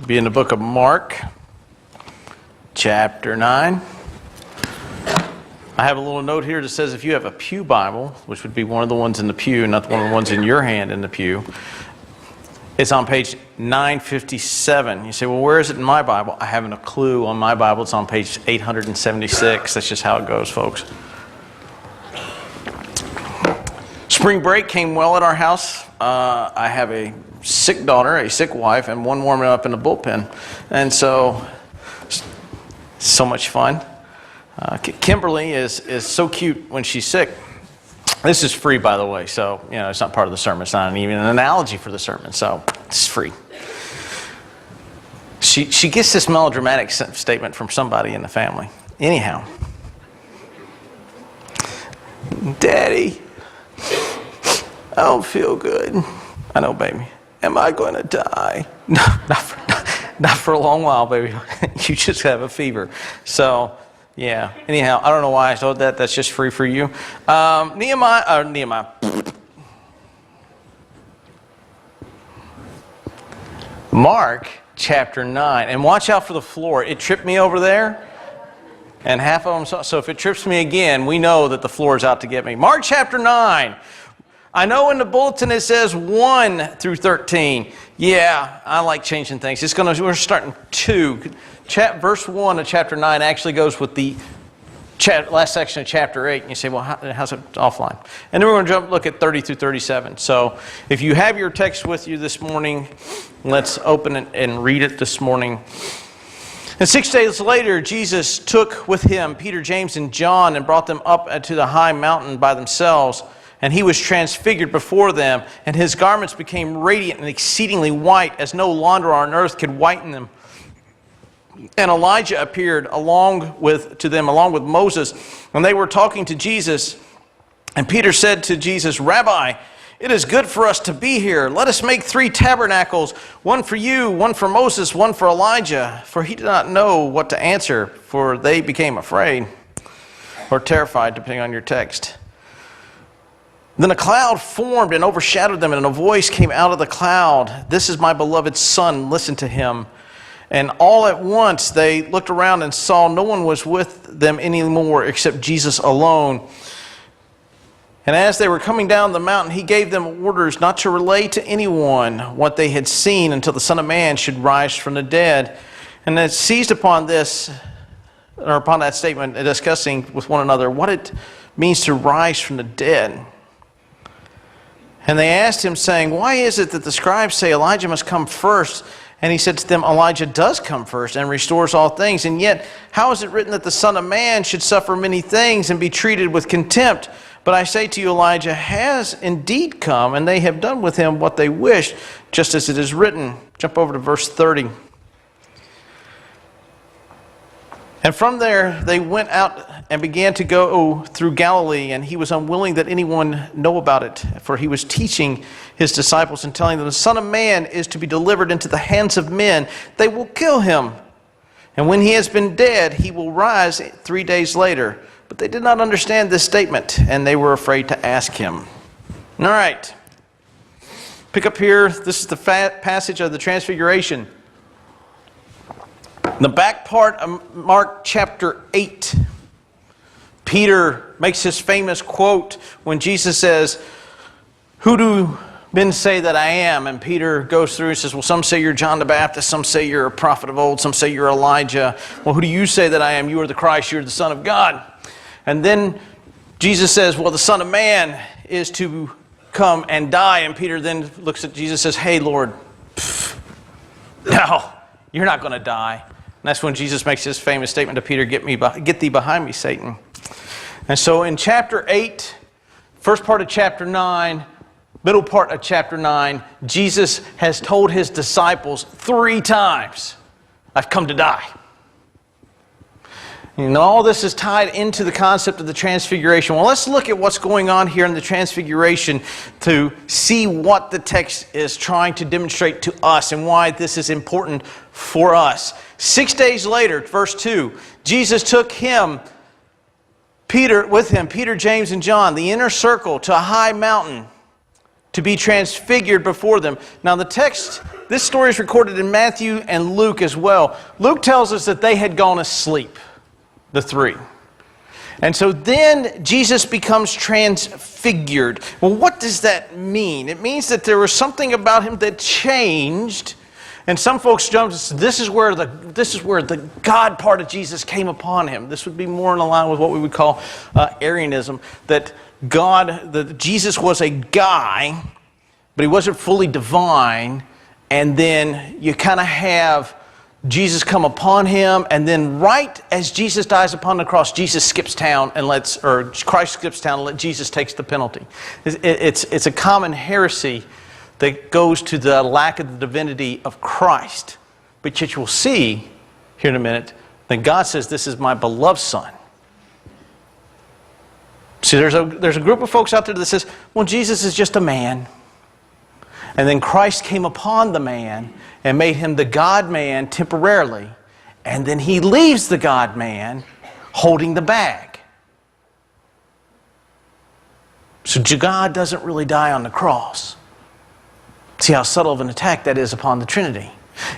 Be in the book of Mark, chapter 9. I have a little note here that says if you have a pew Bible, which would be one of the ones in the pew, not one of the ones in your hand in the pew, it's on page 957. You say, well, where is it in my Bible? I haven't a clue. On my Bible, it's on page 876. That's just how it goes, folks. Spring break came well at our house. I have a sick daughter, a sick wife, and one warming up in the bullpen. And so much fun. Kimberly is so cute when she's sick. This is free, by the way, so it's not part of the sermon. It's not even an analogy for the sermon, so it's free. She gets this melodramatic statement from somebody in the family. Anyhow, Daddy, I don't feel good. I know, baby. Am I going to die? No, not for a long while, baby. You just have a fever. So, yeah. Anyhow, I don't know why I told that. That's just free for you. Nehemiah. Mark chapter 9. And watch out for the floor. It tripped me over there. And half of them, so if it trips me again, we know that the floor is out to get me. Mark chapter 9. I know in the bulletin it says 1 through 13. Yeah, I like changing things. We're starting 2. Verse 1 of chapter 9 actually goes with the last section of chapter 8. And you say, well, how's it offline? And then we're going to look at 30 through 37. So if you have your text with you this morning, let's open it and read it this morning. And 6 days later, Jesus took with him Peter, James, and John and brought them up to the high mountain by themselves. And he was transfigured before them, and his garments became radiant and exceedingly white, as no launderer on earth could whiten them. And Elijah appeared to them along with Moses, and they were talking to Jesus. And Peter said to Jesus, Rabbi, it is good for us to be here. Let us make 3 tabernacles, one for you, one for Moses, one for Elijah. For he did not know what to answer, for they became afraid, or terrified, depending on your text. Then a cloud formed and overshadowed them, and a voice came out of the cloud. This is my beloved Son, listen to him. And all at once they looked around and saw no one was with them anymore except Jesus alone. And as they were coming down the mountain, he gave them orders not to relay to anyone what they had seen until the Son of Man should rise from the dead. And they seized upon this, or upon that statement, discussing with one another what it means to rise from the dead. And they asked him, saying, why is it that the scribes say Elijah must come first? And he said to them, Elijah does come first and restores all things. And yet, how is it written that the Son of Man should suffer many things and be treated with contempt? But I say to you, Elijah has indeed come, and they have done with him what they wished, just as it is written. Jump over to verse 30. And from there they went out and began to go through Galilee, and he was unwilling that anyone know about it, for he was teaching his disciples and telling them, the Son of Man is to be delivered into the hands of men. They will kill him. And when he has been dead, he will rise 3 days later. But they did not understand this statement, and they were afraid to ask him. All right. Pick up here. This is the passage of the Transfiguration. In the back part of Mark chapter 8, Peter makes his famous quote when Jesus says, who do men say that I am? And Peter goes through and says, well, some say you're John the Baptist, some say you're a prophet of old, some say you're Elijah. Well, who do you say that I am? You are the Christ, you are the Son of God. And then Jesus says, well, the Son of Man is to come and die. And Peter then looks at Jesus and says, hey, Lord, no, you're not going to die. And that's when Jesus makes his famous statement to Peter, get thee behind me, Satan. And so in chapter 8, first part of chapter 9, middle part of chapter 9, Jesus has told his disciples 3 times, I've come to die. And all this is tied into the concept of the Transfiguration. Well, let's look at what's going on here in the Transfiguration to see what the text is trying to demonstrate to us and why this is important for us. 6 days later, verse 2, Jesus took Peter, James, and John, the inner circle, to a high mountain to be transfigured before them. Now the text This story is recorded in Matthew and Luke as well. Luke tells us that they had gone asleep, the three. And so then Jesus becomes transfigured. Well, what does that mean? It means that there was something about him that changed. And some folks jump to say, this is where the God part of Jesus came upon him. This would be more in line with what we would call Arianism, that Jesus was a guy, but he wasn't fully divine. And then you kind of have Jesus come upon him, and then right as Jesus dies upon the cross, Jesus skips town and Christ skips town and let Jesus takes the penalty. It's a common heresy that goes to the lack of the divinity of Christ. But yet you'll see here in a minute that God says, this is my beloved Son. See, there's a group of folks out there that says, well, Jesus is just a man. And then Christ came upon the man and made him the God-man temporarily. And then he leaves the God-man holding the bag. So God doesn't really die on the cross. See how subtle of an attack that is upon the Trinity.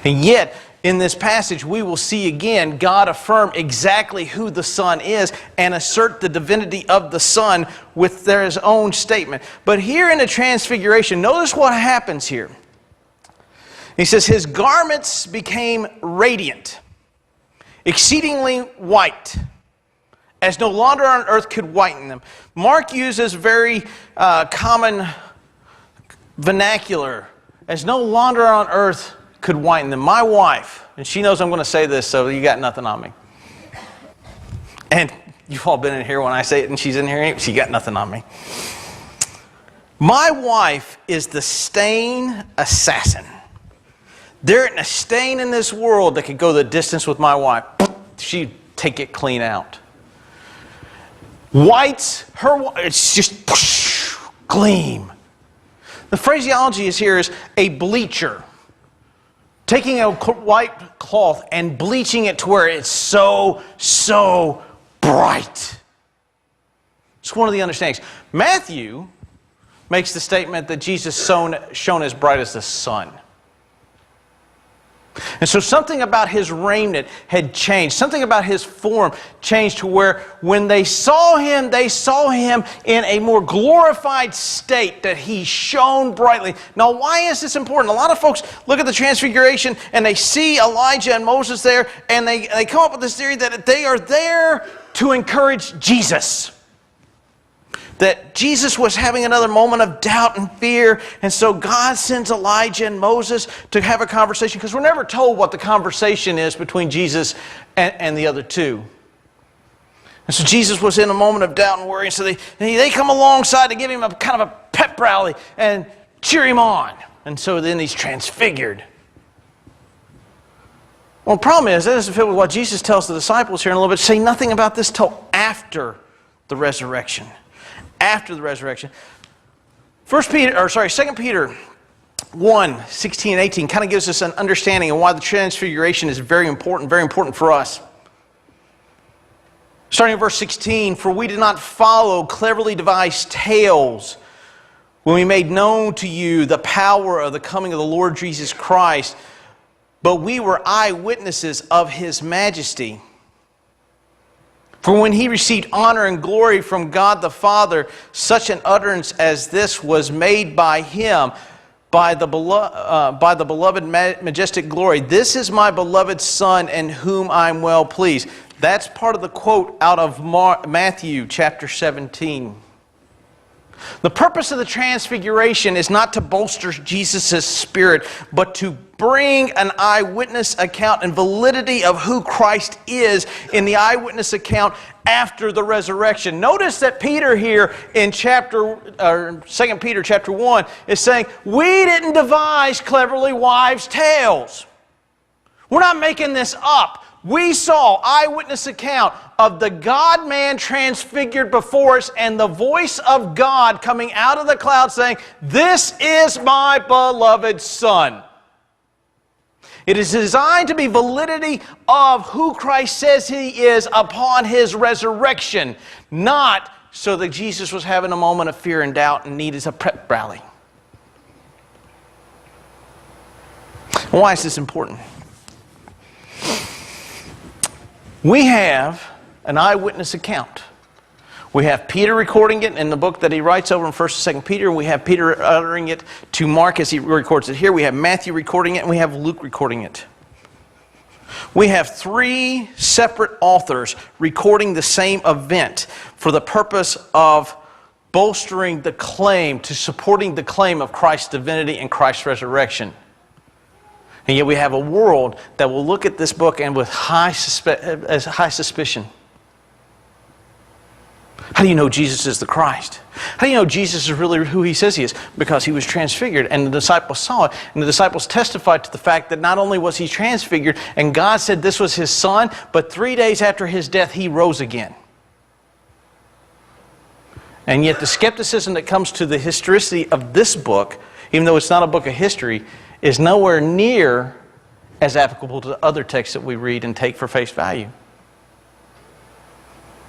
And yet, in this passage, we will see again God affirm exactly who the Son is and assert the divinity of the Son with his own statement. But here in the Transfiguration, notice what happens here. He says, his garments became radiant, exceedingly white, as no longer on earth could whiten them. Mark uses very common vernacular, as no longer on earth could whiten them. My wife, and she knows I'm going to say this, so you got nothing on me. And you've all been in here when I say it and she's in here, she got nothing on me. My wife is the stain assassin. There isn't a stain in this world that could go the distance with my wife. She'd take it clean out. Whites, it's just whoosh, gleam. The phraseology is a bleacher. Taking a white cloth and bleaching it to where it's so bright. It's one of the understandings. Matthew makes the statement that Jesus shone as bright as the sun. And so something about his raiment had changed. Something about his form changed to where when they saw him in a more glorified state, that he shone brightly. Now, why is this important? A lot of folks look at the Transfiguration and they see Elijah and Moses there, and they come up with this theory that they are there to encourage Jesus. That Jesus was having another moment of doubt and fear, and so God sends Elijah and Moses to have a conversation, because we're never told what the conversation is between Jesus and the other two. And so Jesus was in a moment of doubt and worry, and so they come alongside to give him a kind of a pep rally and cheer him on. And so then he's transfigured. Well, the problem is, that doesn't fit with what Jesus tells the disciples here in a little bit. Say nothing about this till after the resurrection. After the resurrection. 2 Peter 1, 16 and 18 kind of gives us an understanding of why the Transfiguration is very important for us. Starting in verse 16, for we did not follow cleverly devised tales when we made known to you the power of the coming of the Lord Jesus Christ, but we were eyewitnesses of his majesty. For when he received honor and glory from God the Father, such an utterance as this was made by him, by the beloved majestic glory. This is my beloved Son, in whom I'm well pleased. That's part of the quote out of Matthew chapter 17. The purpose of the Transfiguration is not to bolster Jesus' spirit, but to bring an eyewitness account and validity of who Christ is in the eyewitness account after the resurrection. Notice that Peter here in 2 Peter chapter 1 is saying, we didn't devise cleverly wives' tales. We're not making this up. We saw eyewitness account of the God-man transfigured before us, and the voice of God coming out of the cloud saying, this is my beloved Son. It is designed to be validity of who Christ says he is upon his resurrection, not so that Jesus was having a moment of fear and doubt and needed a pep rally. Why is this important? We have an eyewitness account. We have Peter recording it in the book that he writes over in 1st and 2nd Peter. We have Peter uttering it to Mark as he records it here. We have Matthew recording it, and we have Luke recording it. We have 3 separate authors recording the same event for the purpose of bolstering the claim, to supporting the claim of Christ's divinity and Christ's resurrection. And yet we have a world that will look at this book and with high suspicion. How do you know Jesus is the Christ? How do you know Jesus is really who he says he is? Because he was transfigured, and the disciples saw it, and the disciples testified to the fact that not only was he transfigured, and God said this was his son, but 3 days after his death, he rose again. And yet the skepticism that comes to the historicity of this book, even though it's not a book of history, is nowhere near as applicable to the other texts that we read and take for face value.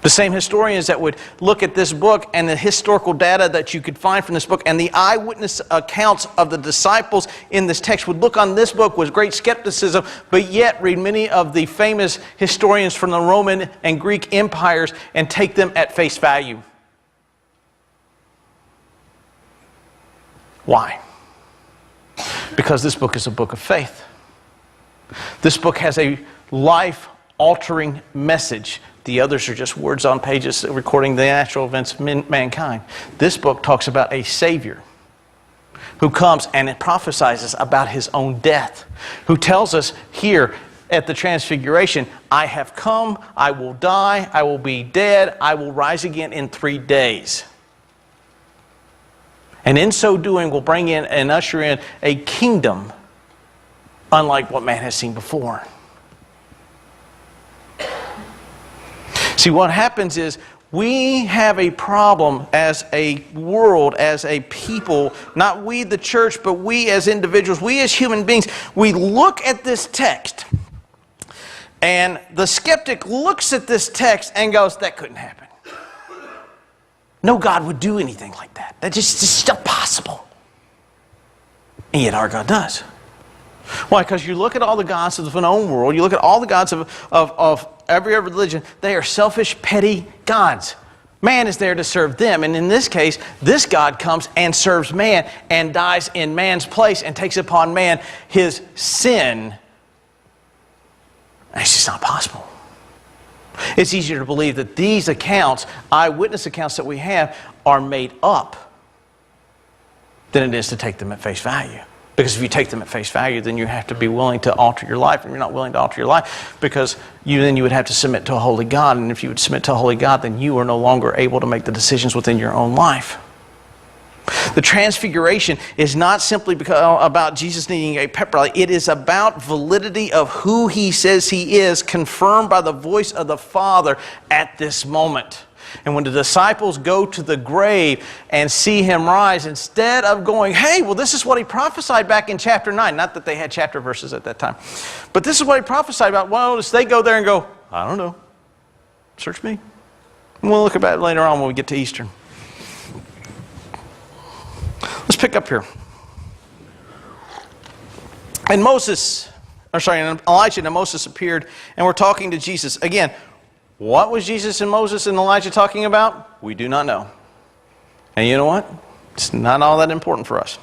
The same historians that would look at this book and the historical data that you could find from this book and the eyewitness accounts of the disciples in this text would look on this book with great skepticism, but yet read many of the famous historians from the Roman and Greek empires and take them at face value. Why? Because this book is a book of faith. This book has a life-altering message. The others are just words on pages recording the natural events of mankind. This book talks about a Savior who comes and it prophesies about his own death, who tells us here at the Transfiguration, I have come, I will die, I will be dead, I will rise again in 3 days. And in so doing, will bring in and usher in a kingdom unlike what man has seen before. See, what happens is we have a problem as a world, as a people, not we the church, but we as individuals, we as human beings, we look at this text and the skeptic looks at this text and goes, that couldn't happen. No God would do anything like that. That's just impossible. And yet our God does. Why? Because you look at all the gods of the known world, you look at all the gods of every other religion, they are selfish, petty gods. Man is there to serve them. And in this case, this God comes and serves man and dies in man's place and takes upon man his sin. And it's just not possible. It's easier to believe that these accounts, eyewitness accounts that we have, are made up than it is to take them at face value. Because if you take them at face value, then you have to be willing to alter your life. And you're not willing to alter your life because then you would have to submit to a holy God. And if you would submit to a holy God, then you are no longer able to make the decisions within your own life. The Transfiguration is not simply about Jesus needing a pep rally. It is about validity of who he says he is, confirmed by the voice of the Father at this moment. And when the disciples go to the grave and see him rise, instead of going, hey, well, this is what he prophesied back in chapter 9. Not that they had chapter verses at that time. But this is what he prophesied about. Well, they go there and go, I don't know. Search me. And we'll look about it later on when we get to Easter. Let's pick up here. And Elijah and Moses appeared and were talking to Jesus. Again, what was Jesus and Moses and Elijah talking about? We do not know. And you know what? It's not all that important for us.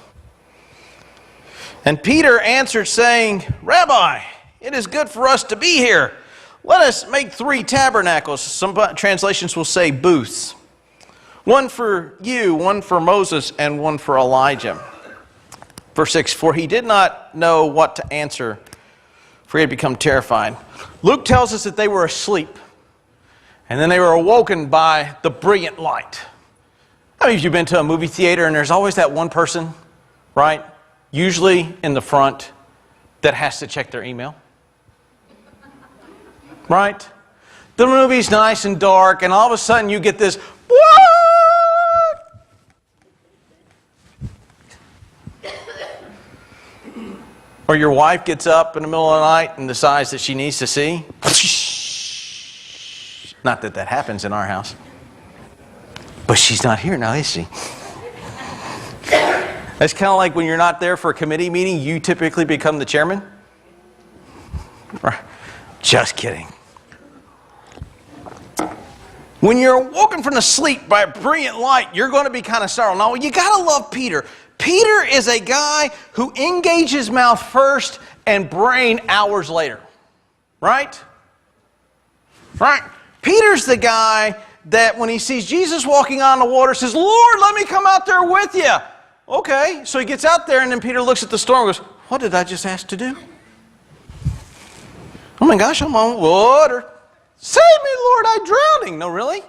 And Peter answered, saying, Rabbi, it is good for us to be here. Let us make 3 tabernacles. Some translations will say booths. One for you, one for Moses, and one for Elijah. Verse 6, for he did not know what to answer, for he had become terrified. Luke tells us that they were asleep. And then they were awoken by the brilliant light. How many of you have been to a movie theater and there's always that one person, right? Usually in the front that has to check their email. Right? The movie's nice and dark and all of a sudden you get this, what? Or your wife gets up in the middle of the night and decides that she needs to see. Not that that happens in our house. But she's not here now, is she? It's kind of like when you're not there for a committee meeting, you typically become the chairman. Just kidding. When you're woken from the sleep by a brilliant light, you're going to be kind of startled. Now, you got to love Peter. Peter is a guy who engages mouth first and brain hours later. Right? Right? Peter's the guy that when he sees Jesus walking on the water says, Lord, let me come out there with you. Okay, so he gets out there and then Peter looks at the storm and goes, what did I just ask to do? Oh my gosh, I'm on water. Save me, Lord, I'm drowning. No, really?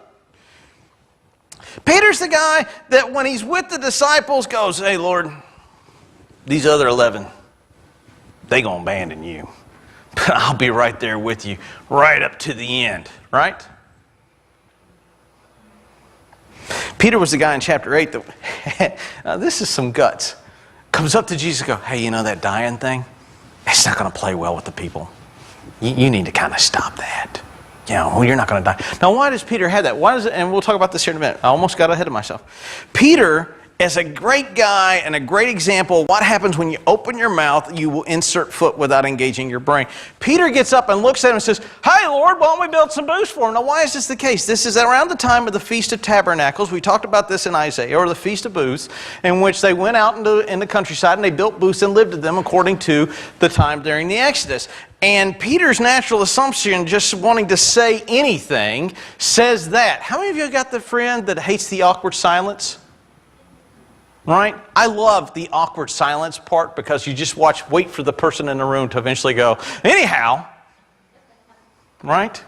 Peter's the guy that when he's with the disciples goes, hey, Lord, these other 11, they gonna abandon you. But I'll be right there with you, right up to the end, right? Peter was the guy in chapter 8 that, now this is some guts, comes up to Jesus and goes, hey, you know that dying thing? It's not going to play well with the people. You need to kind of stop that. You know, you're not going to die. Now, why does Peter have that? Why does it? And we'll talk about this here in a minute. I almost got ahead of myself. Peter is a great guy and a great example of what happens when you open your mouth, you will insert foot without engaging your brain. Peter gets up and looks at him and says, hey, Lord, why don't we build some booths for him? Now, why is this the case? This is around the time of the Feast of Tabernacles. We talked about this in Isaiah, or the Feast of Booths, in which they went out in the countryside and they built booths and lived in them according to the time during the Exodus. And Peter's natural assumption, just wanting to say anything, says that. How many of you got the friend that hates the awkward silence? Right? I love the awkward silence part because you just wait for the person in the room to eventually go, anyhow. Right?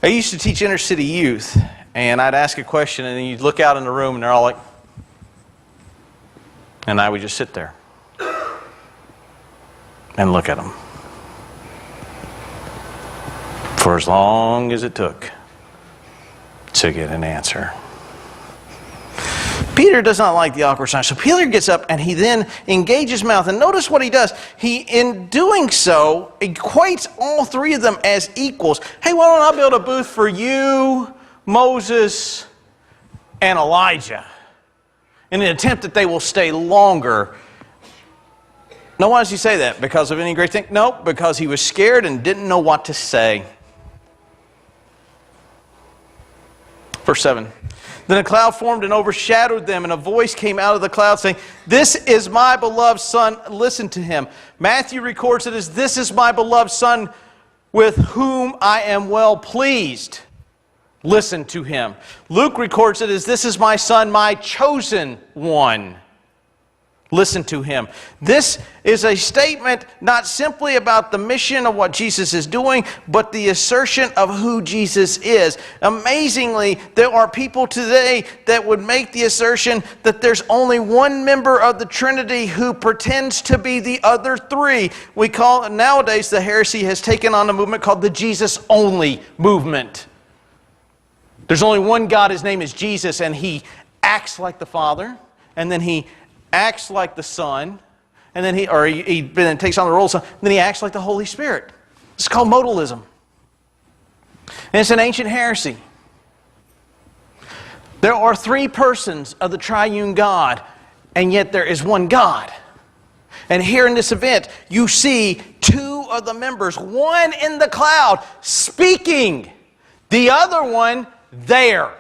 I used to teach inner city youth, and I'd ask a question, and then you'd look out in the room, and they're all like, and I would just sit there and look at them for as long as it took to get an answer. Peter does not like the awkward silence. So Peter gets up and he then engages mouth. And notice what he does. He, in doing so, equates all three of them as equals. Hey, why don't I build a booth for you, Moses, and Elijah, in an attempt that they will stay longer. Now, why does he say that? Because of any great thing? No, because he was scared and didn't know what to say. Verse 7. Then a cloud formed and overshadowed them, and a voice came out of the cloud saying, this is my beloved Son, listen to him. Matthew records it as, this is my beloved Son with whom I am well pleased. Listen to him. Luke records it as, this is my Son, my chosen one. Listen to him. This is a statement not simply about the mission of what Jesus is doing, but the assertion of who Jesus is. Amazingly, there are people today that would make the assertion that there's only one member of the Trinity who pretends to be the other three. We call it, nowadays, the heresy has taken on a movement called the Jesus-only movement. There's only one God, his name is Jesus, and he acts like the Father, and then he acts like the Son, and then he takes on the role of the Son, and then he acts like the Holy Spirit. It's called modalism. And it's an ancient heresy. There are three persons of the triune God, and yet there is one God. And here in this event, you see two of the members, one in the cloud, speaking, the other one there.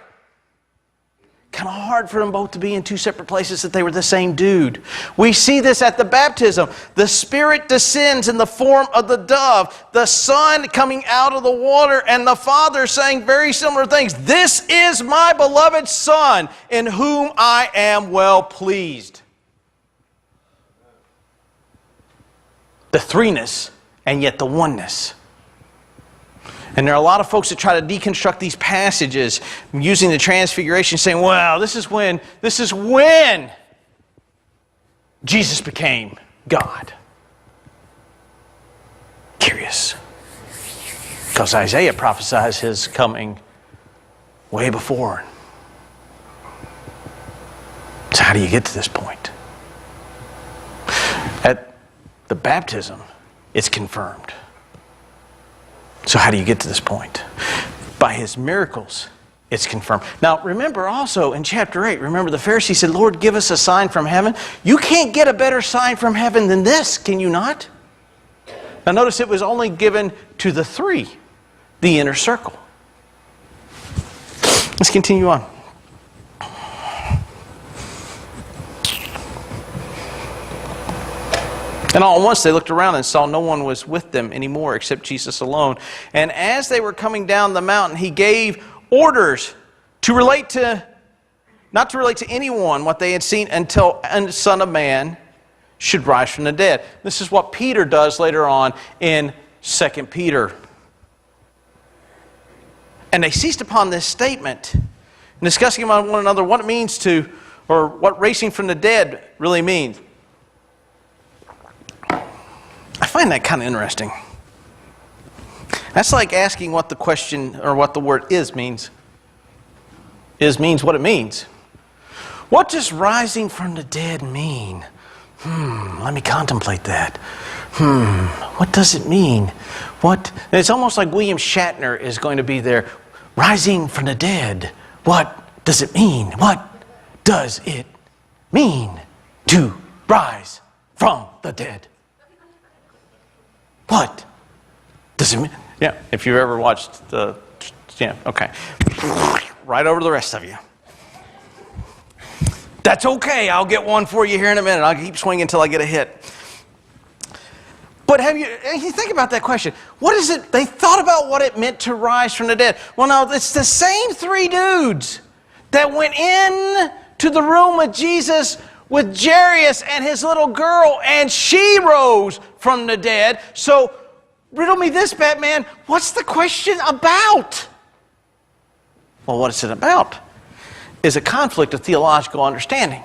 Kind of hard for them both to be in two separate places that they were the same dude. We see this at the baptism. The Spirit descends in the form of the dove, the Son coming out of the water, and the Father saying very similar things. This is my beloved Son, in whom I am well pleased. The threeness, and yet the oneness. And there are a lot of folks that try to deconstruct these passages using the transfiguration, saying, well, this is when Jesus became God. Curious. Because Isaiah prophesies his coming way before. So how do you get to this point? At the baptism, it's confirmed. So how do you get to this point? By his miracles, it's confirmed. Now, remember also in chapter 8, remember the Pharisees said, Lord, give us a sign from heaven. You can't get a better sign from heaven than this, can you not? Now, notice it was only given to the three, the inner circle. Let's continue on. And all at once they looked around and saw no one was with them anymore except Jesus alone. And as they were coming down the mountain, he gave orders to not to relate to anyone what they had seen until the Son of Man should rise from the dead. This is what Peter does later on in 2 Peter. And they seized upon this statement, discussing among one another what it means to, or what raising from the dead really means. I find that kind of interesting. That's like asking what the question or what the word is means. Is means what it means. What does rising from the dead mean? Let me contemplate that. What does it mean? What? It's almost like William Shatner is going to be there. Rising from the dead. What does it mean? What does it mean to rise from the dead? What does it mean? Yeah, if you've ever watched okay. Right over the rest of you. That's okay. I'll get one for you here in a minute. I'll keep swinging until I get a hit. But you think about that question. What is it? They thought about what it meant to rise from the dead. Well, no, it's the same three dudes that went in to the room with Jesus with Jairus and his little girl, and she rose from the dead. So, riddle me this, Batman. What's the question about? Well, what is it about? Is a conflict of theological understanding.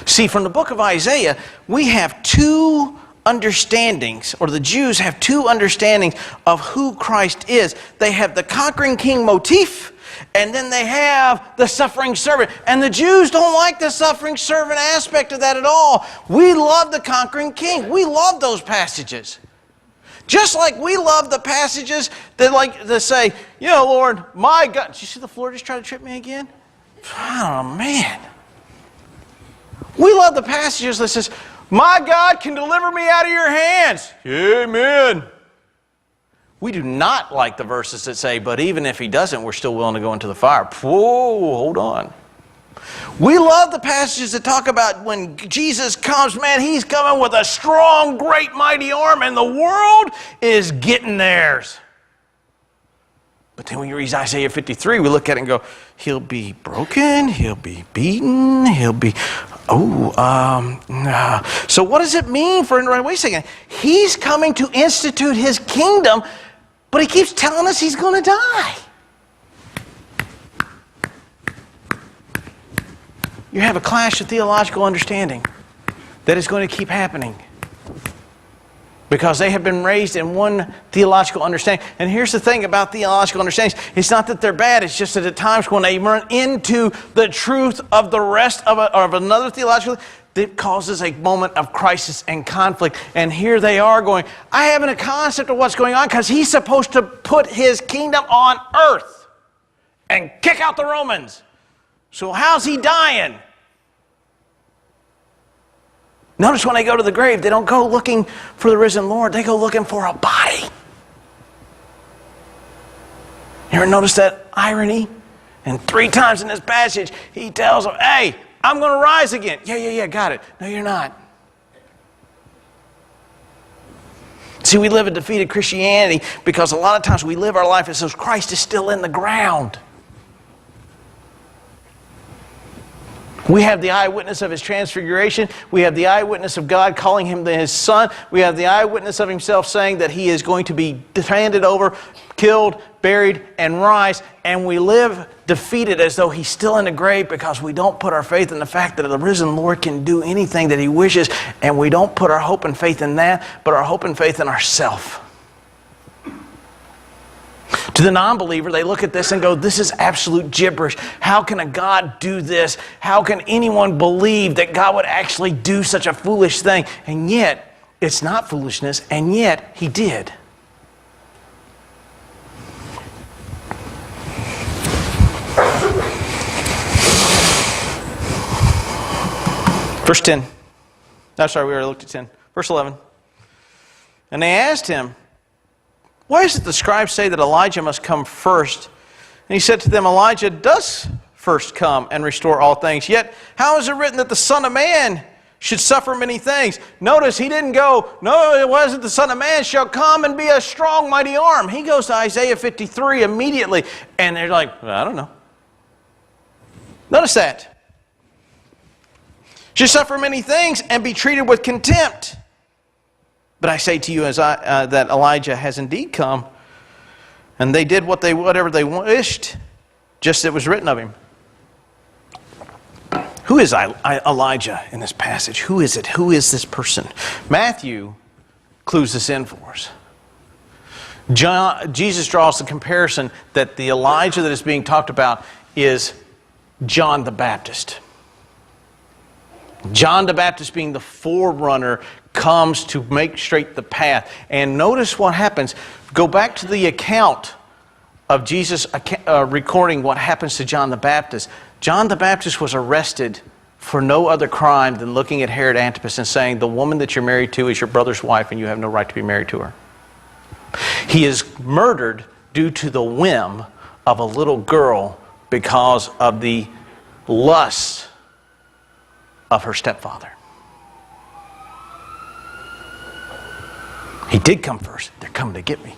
See, from the book of Isaiah, we have two understandings, or the Jews have two understandings of who Christ is. They have the conquering king motif, and then they have the suffering servant. And the Jews don't like the suffering servant aspect of that at all. We love the conquering king. We love those passages. Just like we love the passages that say, Lord, my God. Did you see the floor just try to trip me again? Oh, man. We love the passages that says, my God can deliver me out of your hands. Amen. We do not like the verses that say, but even if he doesn't, we're still willing to go into the fire. Whoa, hold on. We love the passages that talk about when Jesus comes, man, he's coming with a strong, great, mighty arm, and the world is getting theirs. But then when you read Isaiah 53, we look at it and go, he'll be broken, he'll be beaten, he'll be, So what does it mean for, wait a second, he's coming to institute his kingdom, but he keeps telling us he's going to die. You have a clash of theological understanding that is going to keep happening because they have been raised in one theological understanding. And here's the thing about theological understandings. It's not that they're bad. It's just that at times when they run into the truth of the rest of another theological, it causes a moment of crisis and conflict. And here they are going, I haven't a concept of what's going on because he's supposed to put his kingdom on earth and kick out the Romans. So how's he dying? Notice when they go to the grave, they don't go looking for the risen Lord. They go looking for a body. You ever notice that irony? And 3 times in this passage, he tells them, hey, I'm going to rise again. Yeah, got it. No, you're not. See, we live a defeated Christianity because a lot of times we live our life as though Christ is still in the ground. We have the eyewitness of his transfiguration. We have the eyewitness of God calling him his son. We have the eyewitness of himself saying that he is going to be handed over, killed, buried, and rise. And we live defeated as though he's still in the grave because we don't put our faith in the fact that the risen Lord can do anything that he wishes. And we don't put our hope and faith in that, but our hope and faith in ourselves. To the non-believer, they look at this and go, this is absolute gibberish. How can a God do this? How can anyone believe that God would actually do such a foolish thing? And yet, it's not foolishness, and yet he did. Verse 10. I'm sorry, we already looked at 10. Verse 11. And they asked him, why is it the scribes say that Elijah must come first? And he said to them, Elijah does first come and restore all things. Yet, how is it written that the Son of Man should suffer many things? Notice he didn't go, no, it wasn't the Son of Man shall come and be a strong, mighty arm. He goes to Isaiah 53 immediately. And they're like, well, I don't know. Notice that. Should suffer many things and be treated with contempt. But I say to you that Elijah has indeed come, and they did whatever they wished, just as it was written of him. Who is Elijah in this passage? Who is it? Who is this person? Matthew clues this in for us. Jesus draws the comparison that the Elijah that is being talked about is John the Baptist. John the Baptist, being the forerunner, comes to make straight the path. And notice what happens. Go back to the account of Jesus recording what happens to John the Baptist. John the Baptist was arrested for no other crime than looking at Herod Antipas and saying, the woman that you're married to is your brother's wife and you have no right to be married to her. He is murdered due to the whim of a little girl because of the lust of her stepfather. He did come first. They're coming to get me.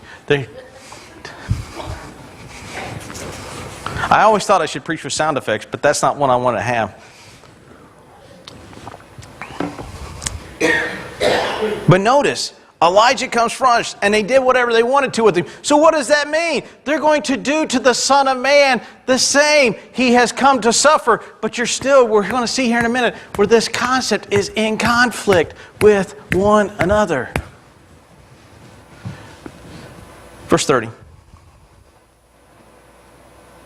I always thought I should preach with sound effects, but that's not what I want to have. But notice, Elijah comes first, and they did whatever they wanted to with him. So what does that mean? They're going to do to the Son of Man the same. He has come to suffer, but we're going to see here in a minute, where this concept is in conflict with one another. Verse 30.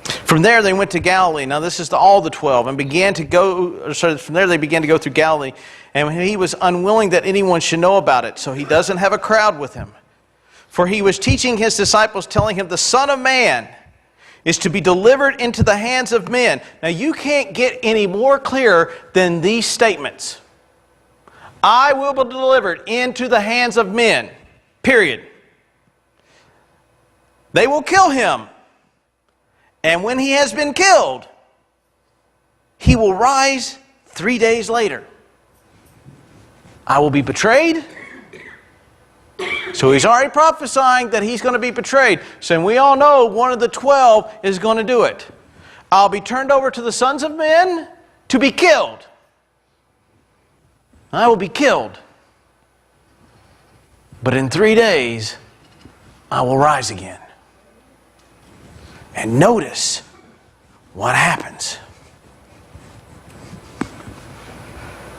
From there they went to Galilee. Now this is to all the 12. And from there they began to go through Galilee. And he was unwilling that anyone should know about it. So he doesn't have a crowd with him. For he was teaching his disciples, telling him, the Son of Man is to be delivered into the hands of men. Now you can't get any more clear than these statements. I will be delivered into the hands of men. Period. They will kill him. And when he has been killed, he will rise 3 days later. I will be betrayed. So he's already prophesying that he's going to be betrayed. So we all know one of the 12 is going to do it. I'll be turned over to the sons of men to be killed. I will be killed. But in 3 days, I will rise again. And notice what happens.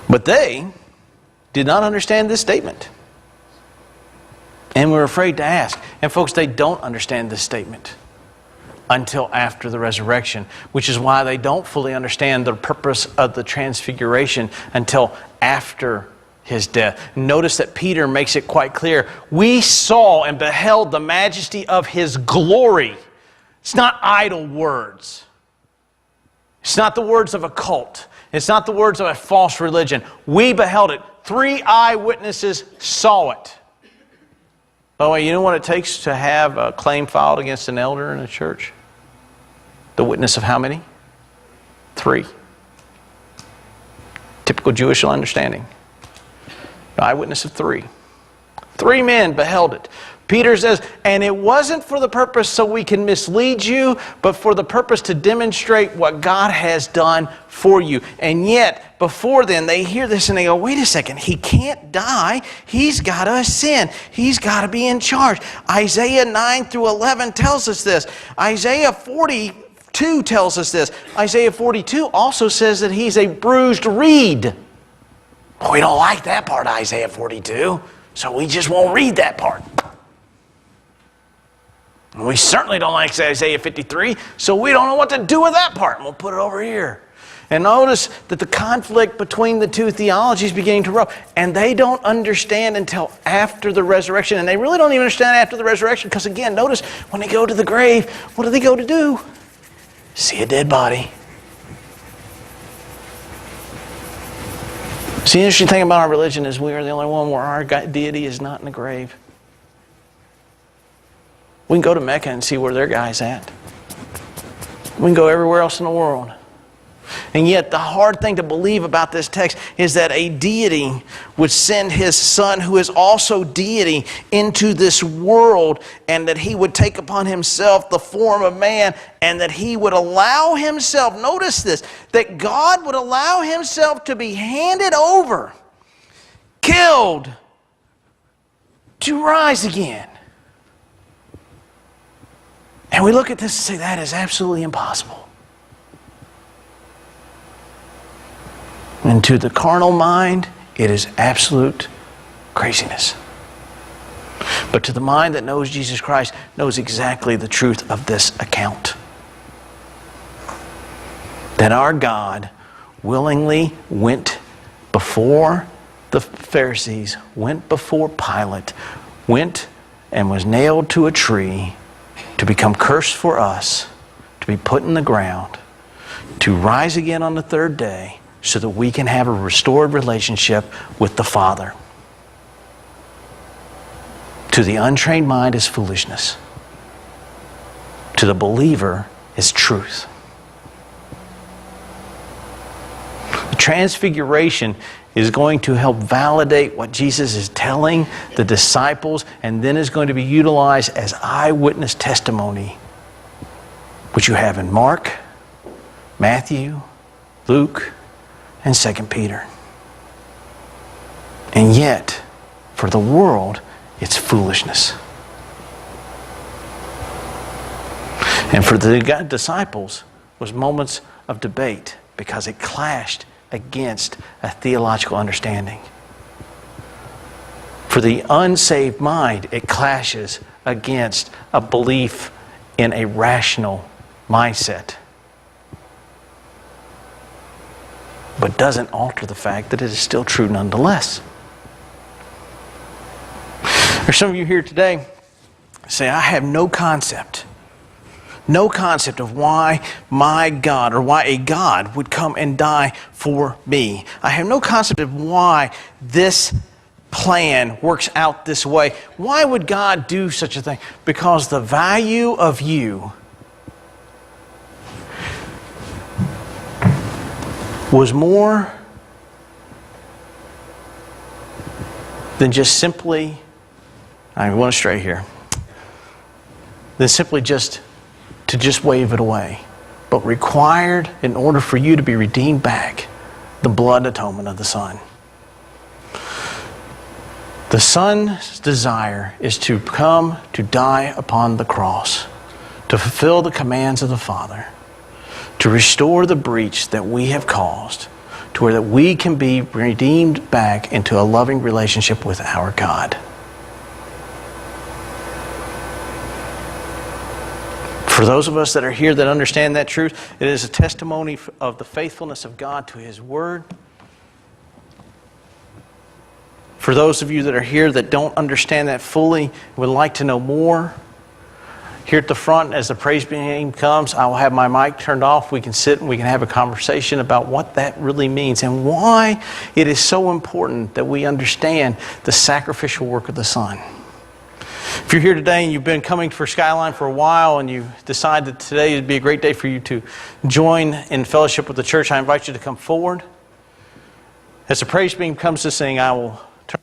But they did not understand this statement. And were afraid to ask. And folks, they don't understand this statement until after the resurrection, which is why they don't fully understand the purpose of the transfiguration until after his death. Notice that Peter makes it quite clear. We saw and beheld the majesty of his glory. It's not idle words. It's not the words of a cult. It's not the words of a false religion. We beheld it. 3 eyewitnesses saw it. By the way, you know what it takes to have a claim filed against an elder in a church? The witness of how many? 3. Typical Jewish understanding. An eyewitness of 3. 3 men beheld it. Peter says, and it wasn't for the purpose so we can mislead you, but for the purpose to demonstrate what God has done for you. And yet, before then, they hear this and they go, wait a second, he can't die. He's got to ascend. He's got to be in charge. Isaiah 9 through 11 tells us this. Isaiah 42 tells us this. Isaiah 42 also says that he's a bruised reed. We don't like that part of Isaiah 42, so we just won't read that part. And we certainly don't like Isaiah 53, so we don't know what to do with that part. And we'll put it over here. And notice that the conflict between the two theologies is beginning to grow. And they don't understand until after the resurrection. And they really don't even understand after the resurrection because, again, notice when they go to the grave, what do they go to do? See a dead body. See, the interesting thing about our religion is we are the only one where our deity is not in the grave. We can go to Mecca and see where their guy's at. We can go everywhere else in the world. And yet the hard thing to believe about this text is that a deity would send his son, who is also deity, into this world, and that he would take upon himself the form of man, and that he would allow himself, notice this, that God would allow himself to be handed over, killed, to rise again. And we look at this and say, that is absolutely impossible. And to the carnal mind, it is absolute craziness. But to the mind that knows Jesus Christ, knows exactly the truth of this account. That our God willingly went before the Pharisees, went before Pilate, went and was nailed to a tree to become cursed for us, to be put in the ground, to rise again on the third day, so that we can have a restored relationship with the Father. To the untrained mind is foolishness. To the believer is truth. The transfiguration is going to help validate what Jesus is telling the disciples, and then is going to be utilized as eyewitness testimony, which you have in Mark, Matthew, Luke, and 2 Peter. And yet, for the world, it's foolishness. And for the disciples, was moments of debate because it clashed against a theological understanding. For the unsaved mind, it clashes against a belief in a rational mindset. But doesn't alter the fact that it is still true nonetheless. There's some of you here today say, I have no concept of why my God, or why a God would come and die for me. I have no concept of why this plan works out this way. Why would God do such a thing? Because the value of you was more than just simply, I want to stray here, than simply just to just wave it away, but required, in order for you to be redeemed back, the blood atonement of the Son. The Son's desire is to come to die upon the cross, to fulfill the commands of the Father, to restore the breach that we have caused, to where that we can be redeemed back into a loving relationship with our God. For those of us that are here that understand that truth, it is a testimony of the faithfulness of God to His Word. For those of you that are here that don't understand that fully, would like to know more, here at the front, as the praise team comes, I will have my mic turned off. We can sit and we can have a conversation about what that really means and why it is so important that we understand the sacrificial work of the Son. If you're here today and you've been coming for Skyline for a while and you decide that today would be a great day for you to join in fellowship with the church, I invite you to come forward. As the praise team comes to sing, I will turn.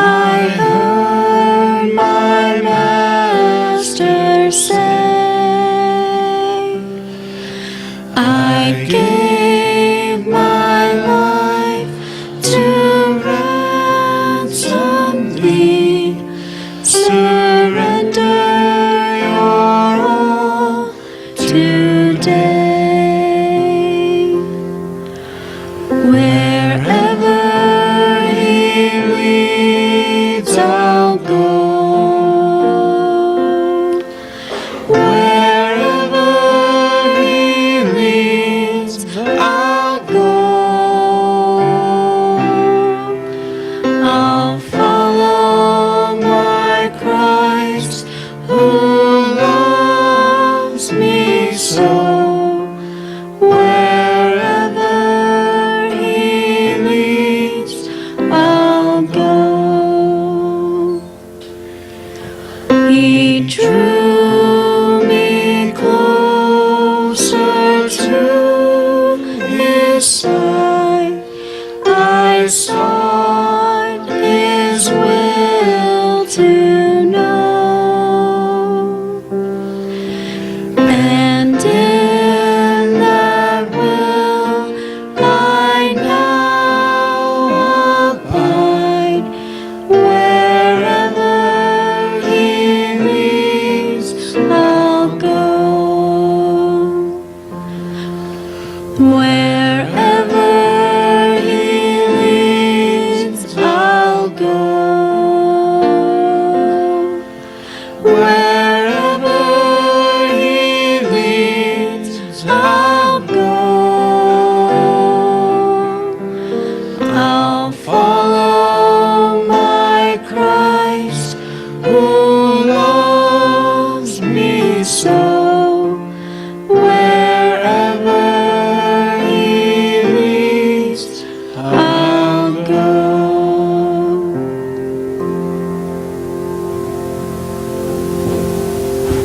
I He drew me closer to His side. I sought His will to know, and in that will I now abide. Wherever He leads, I'll go. Wherever He leads, I'll go. Wherever He leads, I'll go. I'll follow my Christ who loves me so. Wherever He leads, I'll go.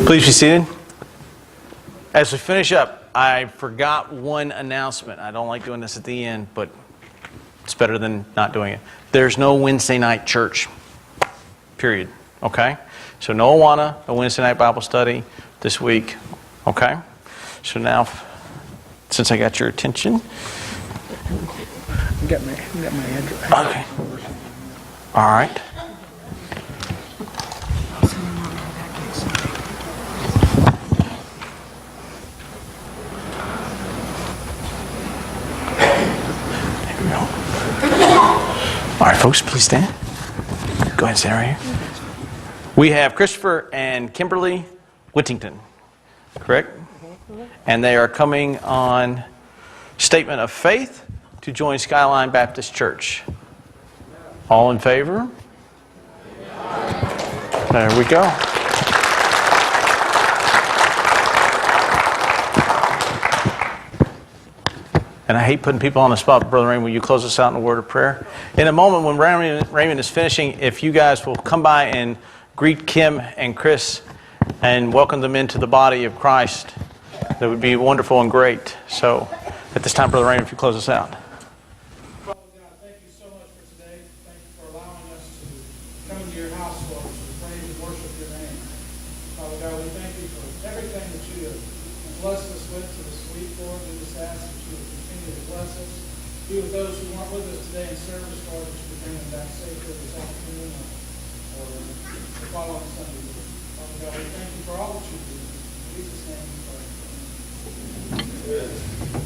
Please be seated. As we finish up, I forgot one announcement. I don't like doing this at the end, but it's better than not doing it. There's no Wednesday night church, period. Okay? So no Awana, no Wednesday night Bible study this week. Okay? So now, since I got your attention. I got my address. Okay. All right. There we go. All right, folks, please stand. Go ahead and stand right here. We have Christopher and Kimberly Whittington, correct? And they are coming on statement of faith to join Skyline Baptist Church. All in favor? There we go. And I hate putting people on the spot, but Brother Raymond, will you close us out in a word of prayer? In a moment when Raymond is finishing, if you guys will come by and greet Kim and Chris and welcome them into the body of Christ, that would be wonderful and great. So at this time, Brother Raymond, if you close us out. Father God, thank you so much for today. Thank you for allowing us to come into your house, Lord, to praise and worship your name. Father God, we thank you for everything that you have blessed us with to this week, Lord. We just ask that you would continue to bless us. Be with those who weren't with us today in service, Lord, that you would bring them back safely this afternoon or the following Sunday. Father God, we thank you for all that you do. In Jesus' name we pray. Amen.